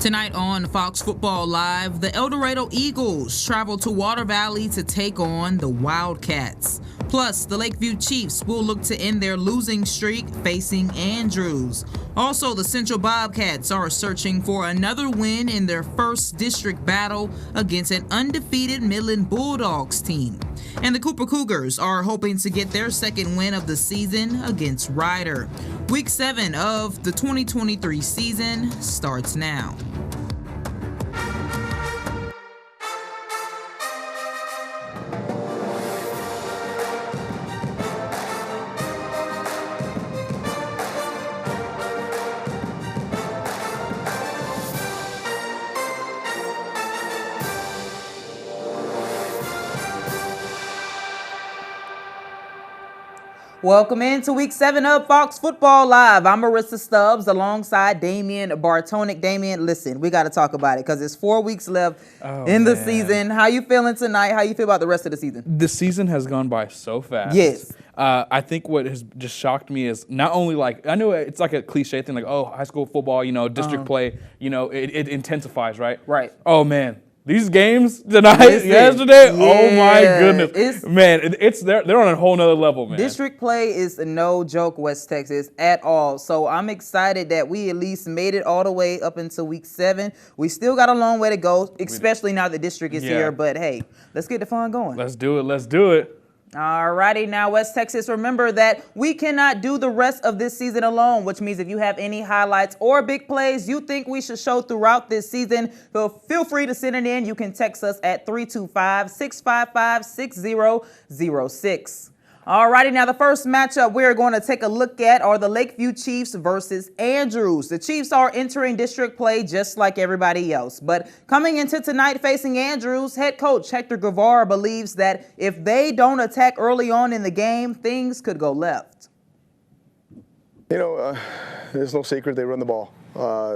Tonight on Fox Football Live, the El Dorado Eagles travel to Water Valley to take on the Wildcats. Plus, the Lakeview Chiefs will look to end their losing streak facing Andrews. Also, the Central Bobcats are searching for another win in their first district battle against an undefeated Midland Bulldogs team. And the Cooper Cougars are hoping to get their second win of the season against Ryder. Week 7 of the 2023 season starts now. Welcome into Week 7 of Fox Football Live. I'm Marissa Stubbs alongside Damien Bartonic. Damien, listen, we got to talk about it because there's 4 weeks left in the season. How you feeling tonight? How you feel about the rest of the season? The season has gone by so fast. Yes. I think what has just shocked me is not only like, I know it's like a cliche thing like, oh, high school football, district play, it intensifies, right? Right. Oh, man. These games tonight, yesterday, oh my goodness. They're on a whole nother level, man. District play is no joke, West Texas, at all. So I'm excited that we at least made it all the way up until Week 7. We still got a long way to go, especially now the district is here. But hey, let's get the fun going. Let's do it. All righty, now West Texas, remember that we cannot do the rest of this season alone, which means if you have any highlights or big plays you think we should show throughout this season, feel free to send it in. You can text us at 325-655-6006. All righty, now the first matchup we're going to take a look at are the Lakeview Chiefs versus Andrews. The Chiefs are entering district play just like everybody else. But coming into tonight facing Andrews, head coach Hector Guevara believes that if they don't attack early on in the game, things could go left. There's no secret they run the ball.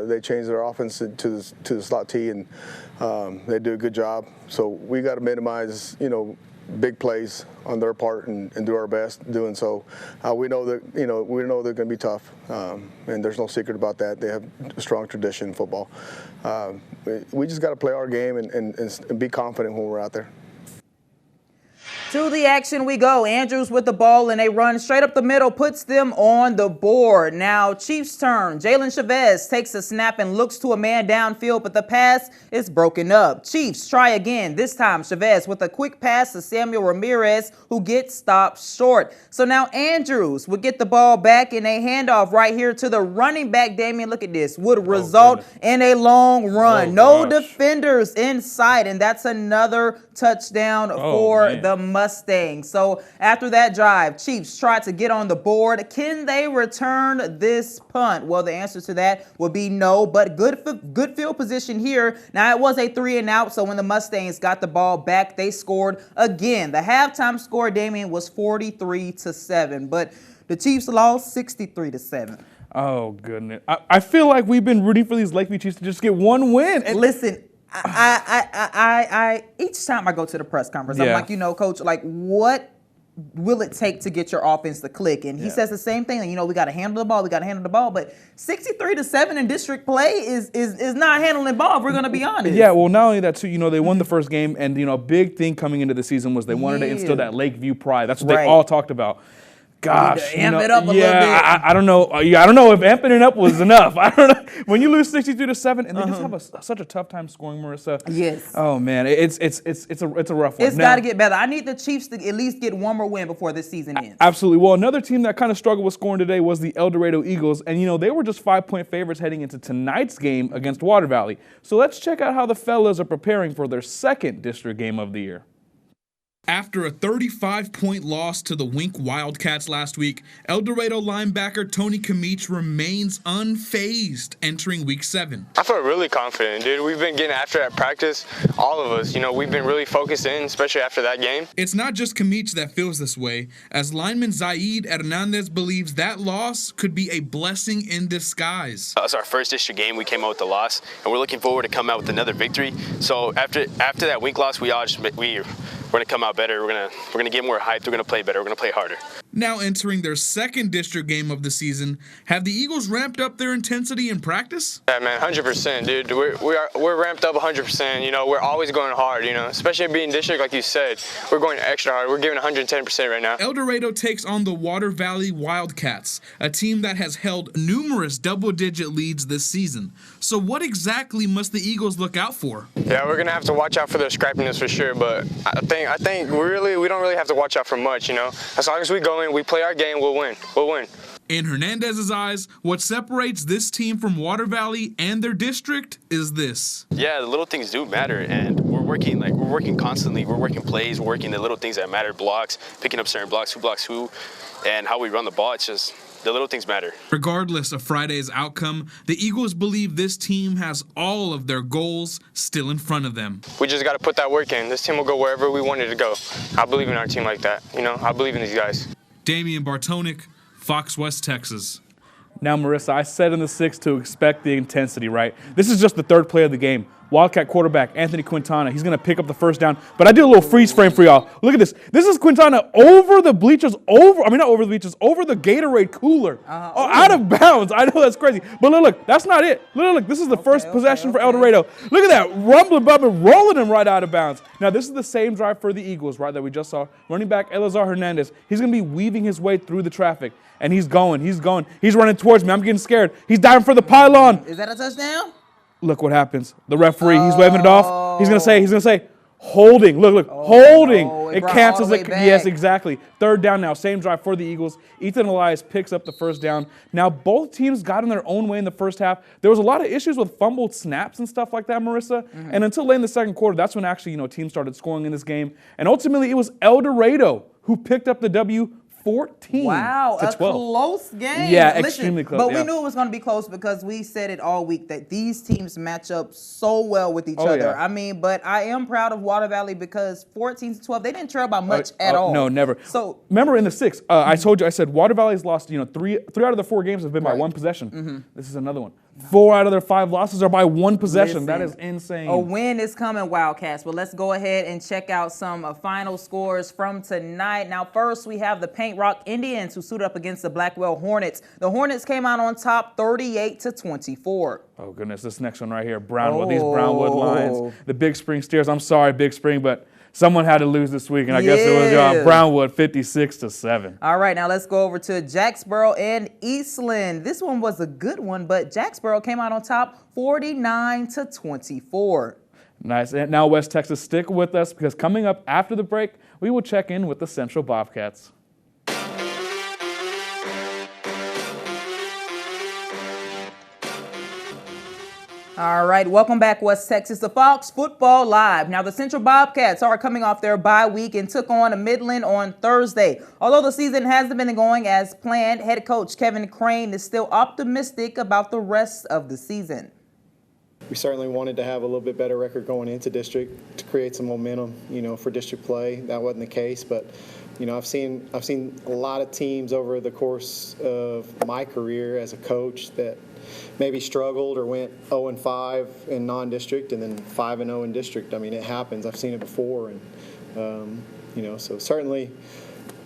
They change their offense to the slot T, and they do a good job. So we got to minimize, big plays on their part and do our best doing so. We know that they're going to be tough, and there's no secret about that. They have a strong tradition in football. We just got to play our game and be confident when we're out there. To the action we go. Andrews with the ball, and they run straight up the middle, puts them on the board. Now, Chiefs' turn. Jalen Chavez takes a snap and looks to a man downfield, but the pass is broken up. Chiefs try again. This time, Chavez with a quick pass to Samuel Ramirez, who gets stopped short. So now Andrews would get the ball back in a handoff right here to the running back. Damien, look at this. Would result in a long run. Defenders in sight, and that's another touchdown for the Mustangs. So after that drive, Chiefs try to get on the board. Can they return this punt? Well, the answer to that would be no, but good field position here. Now, it was a 3-and-out, so when the Mustangs got the ball back, they scored again. The halftime score, Damien, was 43-7, but the Chiefs lost 63-7. Oh, goodness. I feel like we've been rooting for these Lakeview Chiefs to just get one win. And listen, I each time I go to the press conference, I'm like, Coach, what will it take to get your offense to click? And he says the same thing. We got to handle the ball. But 63-7 in district play is not handling the ball, if we're going to be honest. Yeah, well, not only that, too, they won the first game. And, a big thing coming into the season was they wanted to instill that Lakeview pride. That's what they all talked about. Gosh, amp it up a little bit. I don't know. I don't know if amping it up was enough. I don't know. When you lose 62-7, and they just have such a tough time scoring, Marissa. Yes. Oh man, it's a rough one. It's got to get better. I need the Chiefs to at least get one more win before this season ends. Absolutely. Well, another team that kind of struggled with scoring today was the El Dorado Eagles, and they were just 5-point favorites heading into tonight's game against Water Valley. So let's check out how the fellas are preparing for their second district game of the year. After a 35-point loss to the Wink Wildcats last week, El Dorado linebacker Tony Kamich remains unfazed entering Week 7. I felt really confident, dude. We've been getting after it at practice, all of us. We've been really focused in, especially after that game. It's not just Kamich that feels this way, as lineman Zaid Hernandez believes that loss could be a blessing in disguise. It's our first district game. We came out with the loss, and we're looking forward to come out with another victory. So after that Wink loss, we're going to come out better. We're gonna get more hyped. We're gonna play better. We're gonna play harder. Now entering their second district game of the season, have the Eagles ramped up their intensity in practice? Yeah, man, 100%, dude. We're ramped up 100%. You know, we're always going hard. You know, especially being district, like you said, we're going extra hard. We're giving 110% right now. El Dorado takes on the Water Valley Wildcats, a team that has held numerous double-digit leads this season. So what exactly must the Eagles look out for? Yeah, we're gonna have to watch out for their scrappiness for sure. But I think we don't really have to watch out for much. You know, as long as we go in, we play our game, we'll win. We'll win. In Hernandez's eyes, what separates this team from Water Valley and their district is this. Yeah, the little things do matter, and we're working constantly. We're working plays, we're working the little things that matter, blocks, picking up certain blocks who, and how we run the ball. It's just the little things matter. Regardless of Friday's outcome, the Eagles believe this team has all of their goals still in front of them. We just got to put that work in. This team will go wherever we want it to go. I believe in our team like that. You know, I believe in these guys. Damien Bartonic, Fox West Texas. Now, Marissa, I said in the 6 to expect the intensity, right? This is just the third play of the game. Wildcat quarterback, Anthony Quintana. He's going to pick up the first down. But I did a little freeze frame for y'all. Look at this. This is Quintana over the bleachers, over the Gatorade cooler. Out of bounds. I know that's crazy. But look, that's not it. Look, this is the first possession for El Dorado. Look at that. Rumbling, bubbling, rolling him right out of bounds. Now, this is the same drive for the Eagles, right, that we just saw. Running back Elazar Hernandez. He's going to be weaving his way through the traffic. And he's going. He's running towards me. I'm getting scared. He's diving for the pylon. Is that a touchdown? Look what happens. The referee, he's waving it off. He's gonna say, holding. Look, holding. It cancels it. Yes, exactly. Third down now. Same drive for the Eagles. Ethan Elias picks up the first down. Now both teams got in their own way in the first half. There was a lot of issues with fumbled snaps and stuff like that, Marissa. And until late in the second quarter, that's when actually, teams started scoring in this game. And ultimately, it was El Dorado who picked up the W. 14 wow, to 12. A close game. Yeah, extremely close. But we knew it was going to be close because we said it all week that these teams match up so well with each other. Yeah. I mean, but I am proud of Water Valley because 14 to 12, they didn't trail by much at all. No, never. So remember in the 6, I said Water Valley's lost, three out of the 4 games have been by one possession. This is another one. 4 out of their 5 losses are by one possession. That is insane. A win is coming, Wildcats. But let's go ahead and check out some final scores from tonight. Now, first, we have the Paint Rock Indians who suited up against the Blackwell Hornets. The Hornets came out on top 38-24. Oh, goodness. This next one right here, Brownwood. These Brownwood Lions. The Big Spring Steers. I'm sorry, Big Spring, but someone had to lose this week, and I guess it was Brownwood, 56-7. All right, now let's go over to Jacksboro and Eastland. This one was a good one, but Jacksboro came out on top 49-24. Nice. And now, West Texas, stick with us because coming up after the break, we will check in with the Central Bobcats. All right, welcome back, West Texas, to Fox Football Live. Now, the Central Bobcats are coming off their bye week and took on Midland on Thursday. Although the season hasn't been going as planned, head coach Kevin Crane is still optimistic about the rest of the season. We certainly wanted to have a little bit better record going into district to create some momentum, for district play. That wasn't the case, but I've seen a lot of teams over the course of my career as a coach that maybe struggled or went 0-5 in non-district and then 5-0 in district. I mean, it happens. I've seen it before, and so certainly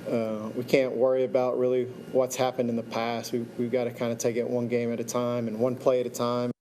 we can't worry about really what's happened in the past. We've got to kind of take it one game at a time and one play at a time.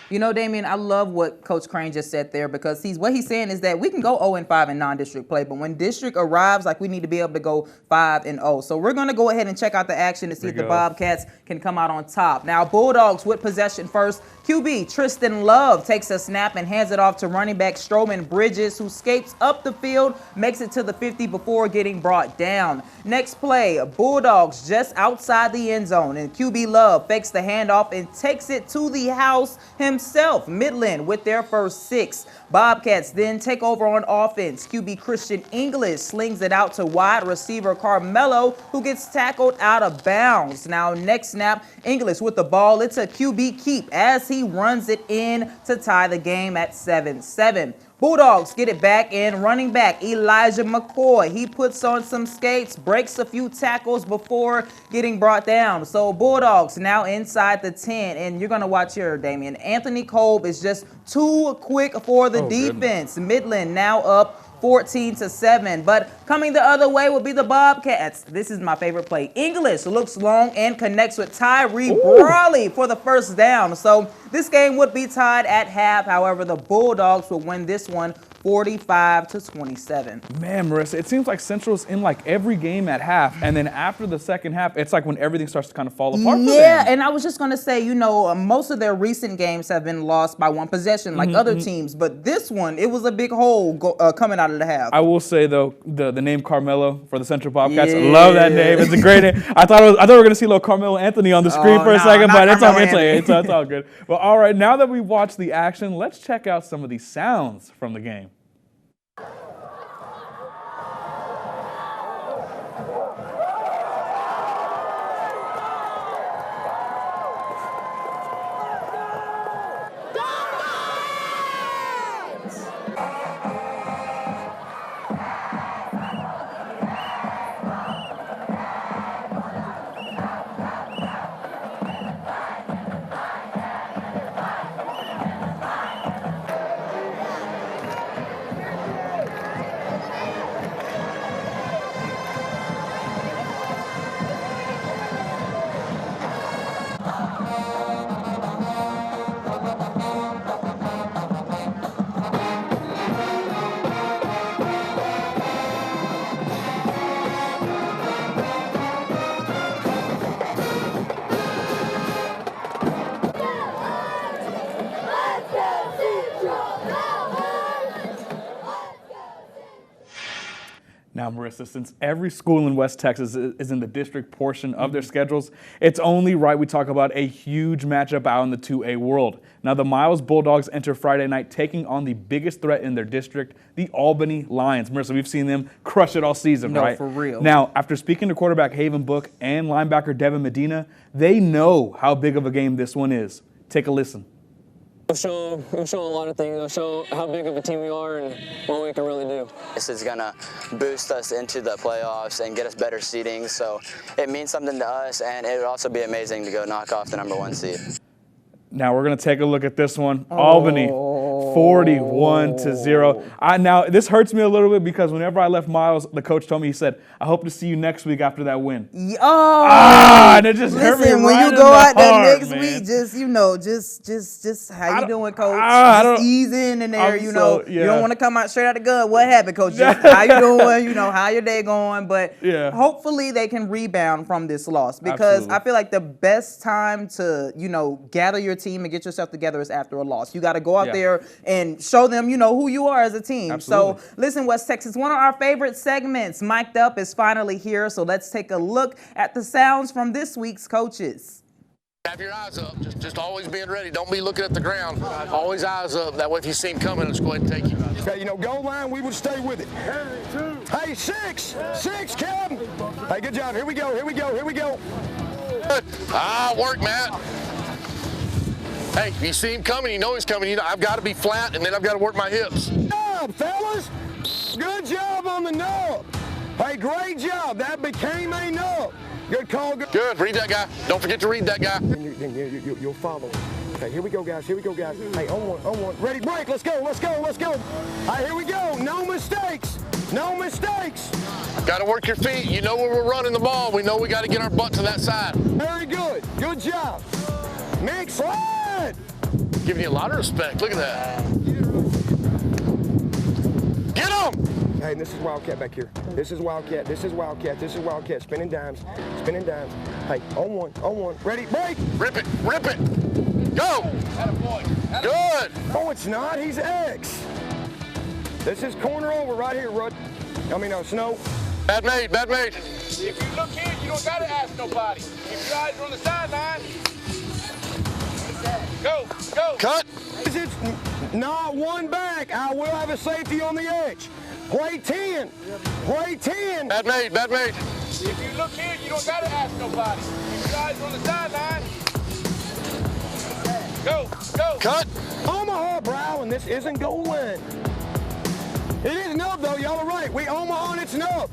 Damien, I love what Coach Crane just said there because what he's saying is that we can go 0-5 in non-district play, but when district arrives, we need to be able to go 5-0. So we're going to go ahead and check out the action to see if the Bobcats can come out on top. Now, Bulldogs with possession first. QB Tristan Love takes a snap and hands it off to running back Stroman Bridges, who escapes up the field, makes it to the 50 before getting brought down. Next play, Bulldogs just outside the end zone, and QB Love fakes the handoff and takes it to the house himself. Midland with their first 6. Bobcats then take over on offense. QB Christian English slings it out to wide receiver Carmelo, who gets tackled out of bounds. Now, next snap, English with the ball. It's a QB keep as he runs it in to tie the game at 7-7. Bulldogs get it back in. Running back Elijah McCoy. He puts on some skates, breaks a few tackles before getting brought down. So Bulldogs now inside the 10. And you're going to watch here, Damien. Anthony Kolb is just too quick for the defense. Goodness. Midland now up 14-7. But coming the other way will be the Bobcats. This is my favorite play. English looks long and connects with Tyree Brawley for the first down. So this game would be tied at half. However, the Bulldogs will win this one 45-27. Man, Marissa, it seems like Central's in like every game at half, and then after the second half, it's like when everything starts to kind of fall apart for them. Yeah, and I was just going to say, you know, most of their recent games have been lost by one possession like other teams, but this one, it was a big hole coming out of the half. I will say, though, the name Carmelo for the Central Bobcats, I love that name. It's a great name. I thought we were going to see little Carmelo Anthony on the screen for a second, but it's all good. It's all good. Well, all right, now that we've watched the action, let's check out some of the sounds from the game. Now, Marissa, since every school in West Texas is in the district portion of their schedules, it's only right we talk about a huge matchup out in the 2A world. Now, the Miles Bulldogs enter Friday night taking on the biggest threat in their district, the Albany Lions. Marissa, we've seen them crush it all season, right? No, for real. Now, after speaking to quarterback Haven Book and linebacker Devin Medina, they know how big of a game this one is. Take a listen. We'll show a lot of things. We'll show how big of a team we are and what we can really do. This is going to boost us into the playoffs and get us better seeding, so it means something to us, and it would also be amazing to go knock off the #1 seed. Now we're going to take a look at this one. Albany, 41-0. Now, this hurts me a little bit because whenever I left Miles, the coach told me, he said, I hope to see you next week after that win. And it just hurt me listen, when right you go in out the heart, there next man. week, just, you know, just how you doing, coach? I Just don't- ease in there, I'm you know. so- You yeah. don't want to come out straight out the gun. What happened, coach? Just how you doing? You know, how your day going? But Yeah. hopefully they can rebound from this loss because Absolutely. I feel like the best time to, you know, gather your team and get yourself together is after a loss. You got to go out Yeah. there and show them, you know, who you are as a team. Absolutely. So listen, West Texas, one of our favorite segments, Mic'd Up, is finally here. So let's take a look at the sounds from this week's coaches. Have your eyes up. Just always being ready. Don't be looking at the ground. Always eyes up. That way, if you see him coming, just go ahead and take him. Okay, you know, goal line, we would stay with it. Hey, six, Kevin. Hey, good job. Here we go. Good. Work, Matt. Hey, if you see him coming, you know he's coming. You know, I've got to be flat, and then I've got to work my hips. Good job, fellas. Good job on the nub. Hey, great job. That became a nub. Good call. Good. Read that guy. Don't forget to read that guy. You'll follow. Okay, here we go, guys. Hey, on one. Ready, break. Let's go. Hey, here we go. No mistakes. Got to work your feet. You know where we're running the ball. We know we got to get our butt to that side. Very good. Good job. Mix slide. Giving you a lot of respect. Look at that. Get him! Hey, this is Wildcat back here. This is Wildcat. Spinning dimes. Hey, on one. Ready, break. Rip it. Go! Good! Oh, it's not. He's X. This is corner over right here, Snow. Bad made. If you look here, you don't got to ask nobody. If your eyes are on the sideline, go. Cut! It's not one back. I will have a safety on the edge. Play 10. Bad made. If you look here, you don't got to ask nobody. If your eyes are on the sideline, go. Cut! Omaha, Brown, this isn't goal line. It is nub, though. Y'all are right. We Omaha, and it's nub.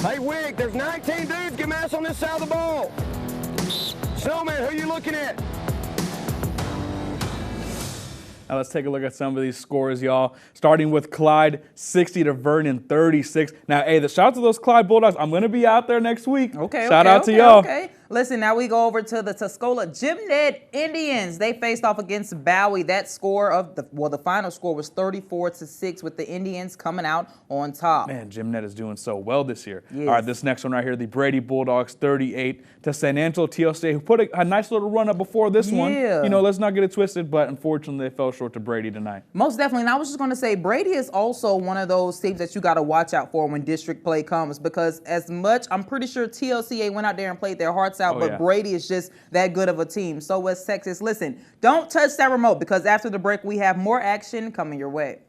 Hey, Wig, there's 19 dudes. Get mass on this side of the ball. Snowman, who you looking at? Now let's take a look at some of these scores, y'all. Starting with Clyde, 60 to Vernon, 36. Now, hey, the shout out to those Clyde Bulldogs. I'm going to be out there next week. Shout out to y'all. Okay. Listen, now we go over to the Tuscola Gymned Indians. They faced off against Bowie. That score of the final score was 34-6 with the Indians coming out on top. Man, Gymned is doing so well this year. Yes. All right, this next one right here, the Brady Bulldogs, 38 to San Angelo TLC, who put a nice little run up before this one. You know, let's not get it twisted, but unfortunately they fell short to Brady tonight. Most definitely. And I was just going to say, Brady is also one of those teams that you got to watch out for when district play comes, because as much, I'm pretty sure TLCA went out there and played their hearts out, but Brady is just that good of a team. So was Texas. Listen, don't touch that remote, because after the break, we have more action coming your way.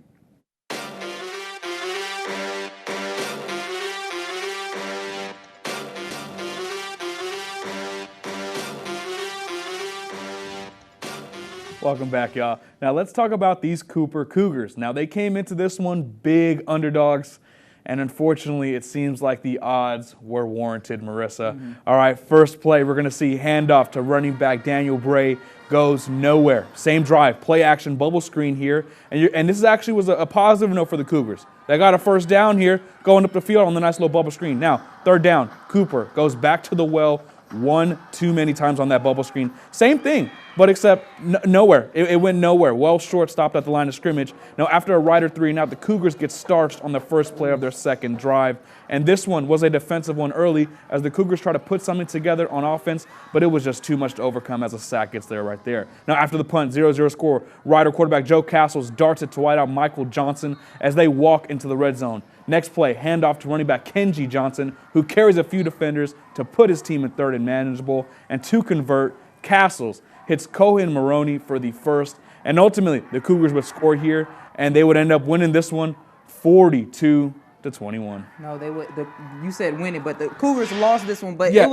Welcome back, y'all. Now let's talk about these Cooper Cougars. Now they came into this one big underdogs, and unfortunately it seems like the odds were warranted, Marissa. All right, first play, we're going to see handoff to running back Daniel Bray, goes nowhere. Same drive, play action, bubble screen here, and this actually was a positive note for the Cougars. They got a first down here, going up the field on the nice little bubble screen. Now, third down, Cooper goes back to the well, one too many times on that bubble screen. Same thing, but except nowhere. It went nowhere. Well short, stopped at the line of scrimmage. Now, after a Rider 3 and out, the Cougars get starched on the first play of their second drive. And this one was a defensive one early as the Cougars try to put something together on offense, but it was just too much to overcome as a sack gets there right there. Now, after the punt, 0-0 score, Rider quarterback Joe Castles darts it to wideout Michael Johnson as they walk into the red zone. Next play, handoff to running back Kenji Johnson, who carries a few defenders to put his team in third and manageable. And to convert, Castles hits Cohen Maroney for the first. And ultimately, the Cougars would score here, and they would end up winning this one 42-21. No, they would. You said winning, but the Cougars lost this one. But Yeah. it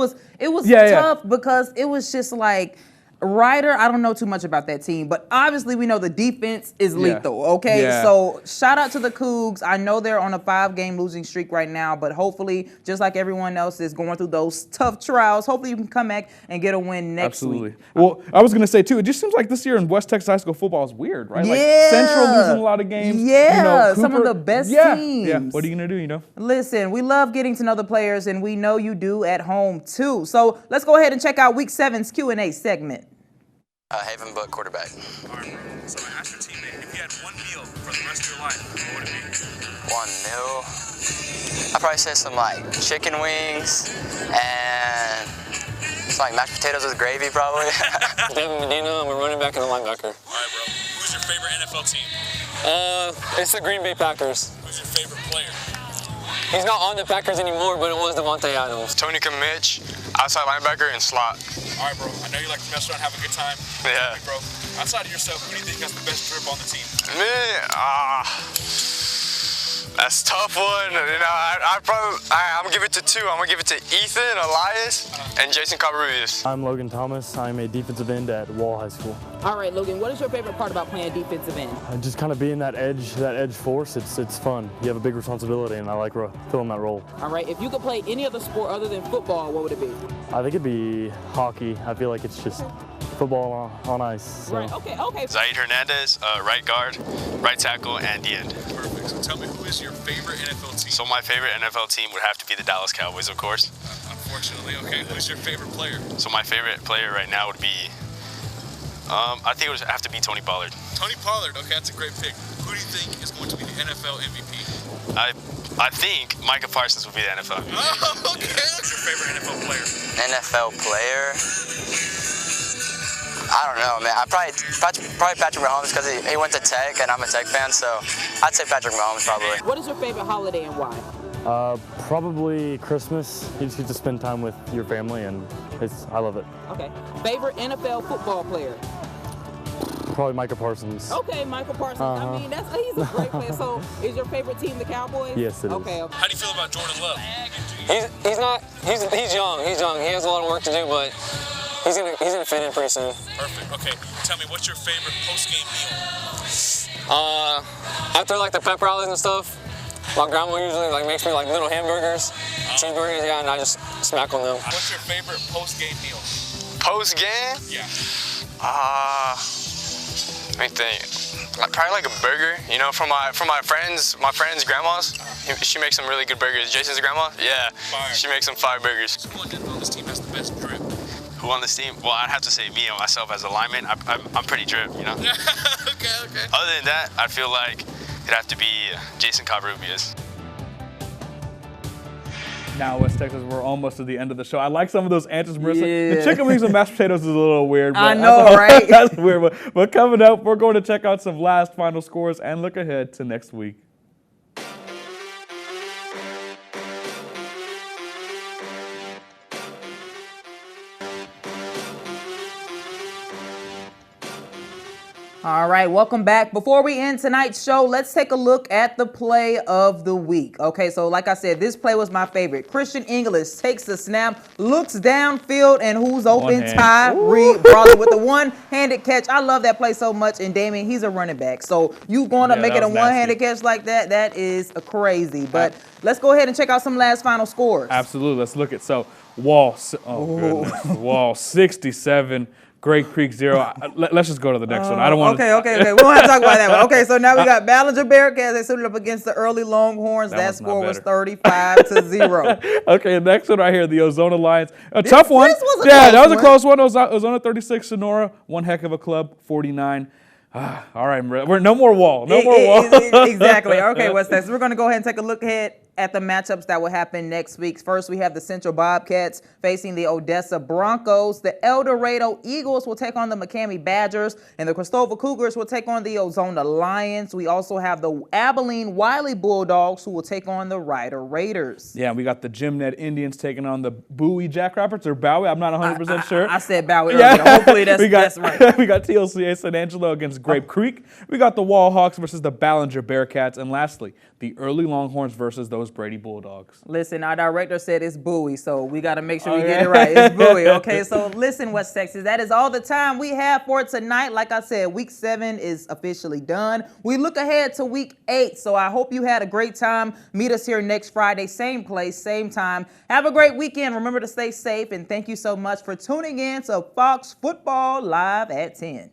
was Yeah, tough because it was just like Ryder. I don't know too much about that team, but obviously we know the defense is lethal. Okay, Yeah. so shout out to the Cougs. I know they're on a 5-game losing streak right now, but hopefully, just like everyone else is going through those tough trials, hopefully you can come back and get a win next Absolutely. week. Well, I was going to say, too, it just seems like this year in West Texas high school football is weird, right? Like Yeah. Central losing a lot of games. Yeah, You know, some of Cooper- the best teams. Yeah, what are you going to do, you know? Listen, we love getting to know the players, and we know you do at home too. So let's go ahead and check out Week 7's Q&A segment. Haven Book quarterback. All right, bro. So I asked your teammate, if you had one meal for the rest of your life, what would it be? One meal. I'd probably say some like chicken wings and some like mashed potatoes with gravy, probably. Devin Medina, I'm a running back and a linebacker. All right, bro. Who's your favorite NFL team? It's the Green Bay Packers. Who's your favorite player? He's not on the Packers anymore, but it was Devontae Adams. Tony Kamich, outside linebacker, and slot. All right, bro. I know you like to mess around, have a good time. Yeah. Hey, bro. Outside of yourself, who do you think has the best drip on the team? Me, that's a tough one. You know, I'm gonna give it to two. I'm gonna give it to Ethan, Elias, and Jason Cabarrus. I'm Logan Thomas. I'm a defensive end at Wall High School. All right, Logan, what is your favorite part about playing defensive end? Just kind of being that edge force. It's fun. You have a big responsibility, and I like filling that role. All right, if you could play any other sport other than football, what would it be? I think it'd be hockey. I feel like it's just football on ice. So. Right, okay. Zaid Hernandez, right guard, right tackle, and the end. Perfect. So tell me, who is your favorite NFL team? So my favorite NFL team would have to be the Dallas Cowboys, of course. Unfortunately, okay. Who's your favorite player? So my favorite player right now would be, I think it would have to be Tony Pollard. Tony Pollard. Okay, that's a great pick. Who do you think is going to be the NFL MVP? I think Micah Parsons would be the NFL MVP. Oh, okay. Who's your favorite NFL player? NFL player. I don't know, man. Probably Patrick Mahomes because he went to Tech, and I'm a Tech fan, so I'd say Patrick Mahomes probably. What is your favorite holiday and why? Probably Christmas. You just get to spend time with your family, and I love it. Okay. Favorite NFL football player? Probably Micah Parsons. Okay, Michael Parsons. I mean, he's a great player. So, is your favorite team the Cowboys? Yes, it is. Okay. How do you feel about Jordan Love? He's young. He has a lot of work to do, but he's gonna fit in pretty soon. Perfect. Okay. Tell me, what's your favorite post-game meal? After like the pep rallies and stuff, my grandma usually makes me little hamburgers, cheeseburgers, and I just smack on them. What's your favorite post-game meal? Post-game? Yeah. I think probably like a burger, you know, from my friends' grandmas. She makes some really good burgers. Jason's grandma, yeah, she makes some fire burgers. Who on this team has the best drip? Who on this team? Well, I'd have to say me and myself as a lineman. I'm pretty drip, you know. Okay. Other than that, I feel like it'd have to be Jason Covarrubias. Now, West Texas, we're almost to the end of the show. I like some of those answers, Marissa. Yeah. The chicken wings and mashed potatoes is a little weird. But I know, right? That's weird. But coming up, we're going to check out some last final scores and look ahead to next week. All right, welcome back. Before we end tonight's show, let's take a look at the play of the week. Okay, so like I said, this play was my favorite. Christian English takes the snap, looks downfield, and who's open? Tyree Brawley with the one-handed catch. I love that play so much, and Damien, he's a running back. So you going to make it a one-handed catch like that, that is crazy. But let's go ahead and check out some last final scores. Absolutely, let's look at, so Wall, goodness, Wall 67. Great Creek 0. Let's just go to the next one. I don't want to. Okay. We don't have to talk about that one. Okay, so now we got Ballinger Bearcats. They suited up against the early Longhorns. That score was 35-0. Okay, next one right here, the Ozona Lions. A tough one. That was a close one. Ozona 36, Sonora. One heck of a club, 49. All right, we're no more Wall. No more Wall. Exactly. Okay, West Texas. We're going to go ahead and take a look ahead at the matchups that will happen next week. First, we have the Central Bobcats facing the Odessa Broncos. The El Dorado Eagles will take on the McCamey Badgers, and the Cristobal Cougars will take on the Ozona Lions. We also have the Abilene Wiley Bulldogs who will take on the Ryder Raiders. Yeah, we got the Jim Ned Indians taking on the Bowie Jackrabbits, or Bowie. I'm not 100% sure. I said Bowie earlier. Hopefully that's right. We got TLCA San Angelo against Grape Creek. We got the Wall Hawks versus the Ballinger Bearcats. And lastly, the early Longhorns versus those Brady Bulldogs. Listen, our director said it's Bowie, so we got to make sure we get it right. It's Bowie, okay? So listen, West Texas, that is all the time we have for tonight. Like I said, Week 7 is officially done. We look ahead to Week 8, so I hope you had a great time. Meet us here next Friday, same place, same time. Have a great weekend. Remember to stay safe, and thank you so much for tuning in to Fox Football Live at 10.